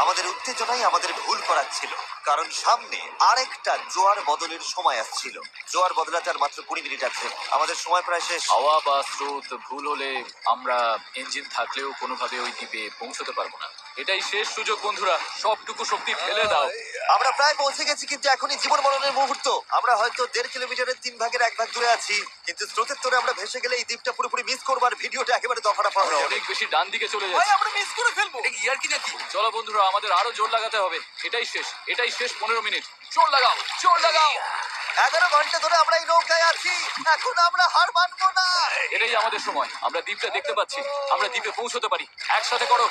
Speaker 1: আমাদের উত্তেজনাই আমাদের ভুল করাচ্ছিল, কারণ সামনে আরেকটা জোয়ার বদলের সময় আসছিল। জোয়ার বদলাতে আর মাত্র 20 মিনিট আছে, আমাদের সময় প্রায় শেষ।
Speaker 2: হাওয়া বা স্রোত ভুল হলে আমরা ইঞ্জিন থাকলেও কোনোভাবে ওই দ্বীপে পৌঁছতে পারবো না। এটাই শেষ সুযোগ বন্ধুরা, সবটুকু শক্তি ফেলে দাও।
Speaker 1: আমরা প্রায় পৌঁছে গেছি, কিন্তু এখনই জীবন মরণের মুহূর্ত। আমরা হয়তো 1.5 কিলোমিটারের 3 ভাগের 1 ভাগ দূরে আছি, কিন্তু স্রোতের তোরে আমরা ভেসে গেলে এই দ্বীপটা পুরোপুরি মিস করবো আর ভিডিওটা একেবারে দফারফা
Speaker 2: আমরা
Speaker 1: হয়ে যাবে।
Speaker 2: অনেক বেশি ডান দিকে চলে
Speaker 3: ভাই
Speaker 2: যাচ্ছি।
Speaker 3: আমরা মিস করে ফেলবো। এটা কি ইয়ার কি নাকি?
Speaker 2: চলো বন্ধুরা, আমাদের আরো জোর লাগাতে হবে। এটাই শেষ, এটাই শেষ 15 মিনিট। জোর লাগাও, জোর লাগাও।
Speaker 1: 11 ঘন্টা ধরে আমরা এই নৌকায় আছি, এখন আমরা হার মানবো না।
Speaker 2: এটাই আমাদের সময়। আমরা দ্বীপটা দেখতে পাচ্ছি, আমরা দ্বীপে পৌঁছতে পারি। একসাথে করো।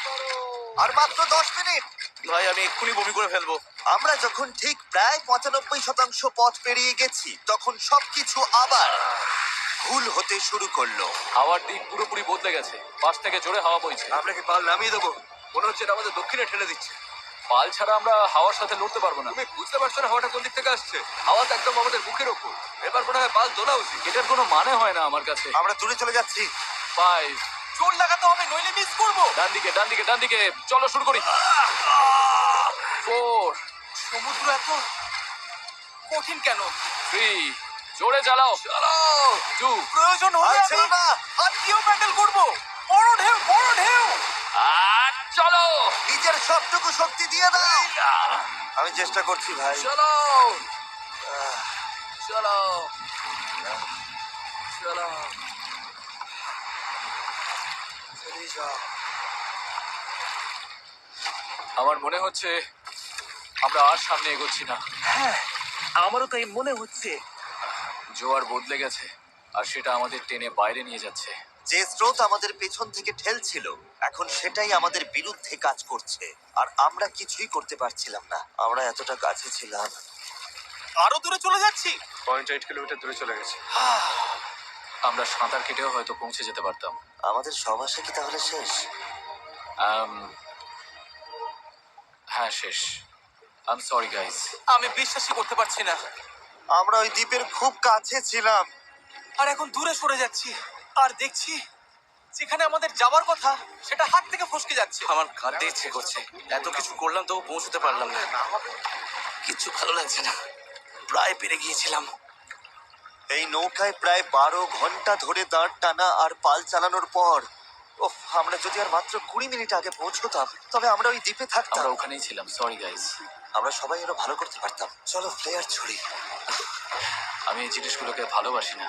Speaker 1: আর মাত্র 10 মিনিট।
Speaker 3: ভাই আমি এক্ষুনি বমি করে ফেলবো।
Speaker 1: আমরা যখন ঠিক প্রায় 95% পথ পেরিয়ে গেছি, তখন সবকিছু আবার ভুল হতে শুরু করলো।
Speaker 2: হাওয়ার দিক পুরোপুরি বদলে গেছে, পাশ থেকে জোরে হাওয়া বইছে।
Speaker 4: আমরা কি পাল নামিয়ে দেবো? মনে হচ্ছে এটা আমাদের দক্ষিণে ঠেলে দিচ্ছে।
Speaker 2: পাল ছাড়া আমরা হাওয়ার সাথে লড়তে পারবো না।
Speaker 4: তুমি বুঝতে পারছো না হাওয়াটা কোন দিক থেকে আসছে? হাওয়া তো একদম আমাদের মুখের ওপর। এবার মনে হয় পাল তোলা উচিত।
Speaker 2: এটার কোনো মানে হয় না আমার কাছে।
Speaker 1: আমরা দূরে চলে যাচ্ছি।
Speaker 2: 5,
Speaker 3: জোর লাগাতে হবে, নইলে মিস করবো।
Speaker 2: ডান দিকে, ডান দিকে, ডান দিকে। চলো শুরু করি। 4,
Speaker 3: সমুদ্র এত কঠিন কেন?
Speaker 2: 3, জোরে চালাও, চালাও। 2,
Speaker 3: প্রয়োজন হলে
Speaker 1: আর ছিল
Speaker 3: আমি
Speaker 1: না।
Speaker 3: হাত দিয়েও প্যাডেল করবো। বড় ঢেউ, বড় ঢেউ।
Speaker 2: আর চলো।
Speaker 1: নিজের সবটুকু শক্তি দিয়ে দাও। আমি চেষ্টা করছি ভাই।
Speaker 2: চলো, চলো, চলো। আমার মনে হচ্ছে আমরা আর সামনে এগোচ্ছি না।
Speaker 3: আমারও তাই মনে হচ্ছে।
Speaker 2: জোয়ার বদলে গেছে, আর সেটা আমাদের টেনে বাইরে নিয়ে যাচ্ছে।
Speaker 1: যে স্রোত আমাদের পেছন থেকে ঠেলছিল, এখন সেটাই আমাদের বিরুদ্ধে কাজ করছে, আর আমরা কিছুই করতে পারছিলাম না। আমরা এতটা কাছে ছিলাম।
Speaker 3: আরো দূরে চলে যাচ্ছি।
Speaker 4: 0.8 কিলোমিটার দূরে চলে গেছে।
Speaker 2: আমরা সাঁতার কেটেও হয়তো পৌঁছে যেতে পারতাম।
Speaker 1: আমাদের সব আশা কি তাহলে শেষ?
Speaker 2: হ্যাঁ শেষ। I am sorry guys.
Speaker 3: আমি বিশ্বাসই করতে পারছি না।
Speaker 1: আমরা ওই দ্বীপের খুব কাছে ছিলাম।
Speaker 3: আর এখন দূরে সরে যাচ্ছি আর দেখছি যেখানে আমাদের যাওয়ার কথা সেটা হাত থেকে ফসকে যাচ্ছে।
Speaker 5: আমার কাঁদতে ইচ্ছে করছে, এত কিছু করলাম তবু পৌঁছতে পারলাম না। কিচ্ছু ভালো লাগছে না, প্রায় পেরে গিয়েছিলাম।
Speaker 1: এই নৌকায় প্রায় 12 ঘন্টা ধরে দাঁড় টানা আর পাল চালানোর পর ওফ, আমরা যদি আর মাত্র 20 মিনিট আগে পৌঁছতাম তবে আমরা ওই দ্বীপে থাকতাম।
Speaker 2: আমরা ওখানেই ছিলাম, সরি গাইস।
Speaker 1: আমরা সবাই আরো ভালো করতে পারতাম। চলো ফ্লেয়ার ছুড়ি।
Speaker 2: আমি এই জিনিসগুলোকে ভালোবাসি না।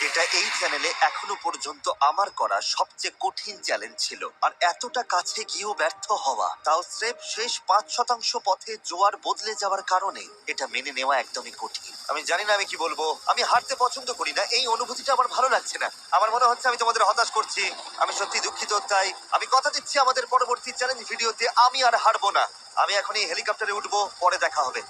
Speaker 1: এটা এই চ্যানেলে এখনো পর্যন্ত আমার করা সবচেয়ে কঠিন চ্যালেঞ্জ ছিল, আর এতটা কাছে গিয়েও ব্যর্থ হওয়া, তাও স্রেফ শেষ 5% পথে জোয়ার বদলে যাওয়ার কারণে, এটা মেনে নেওয়া একদমই কঠিন। আমি জানি না আমি কি বলবো। আমি হারতে পছন্দ করি না, এই অনুভূতিটা আমার ভালো লাগছে না। আমার মনে হচ্ছে আমি তোমাদের হতাশ করছি। আমি সত্যি দুঃখিত। তাই আমি কথা দিচ্ছি আমাদের পরবর্তী চ্যালেঞ্জ ভিডিওতে আমি আর হারবো না। আমি এখন এই হেলিকপ্টারে উঠবো, পরে দেখা হবে।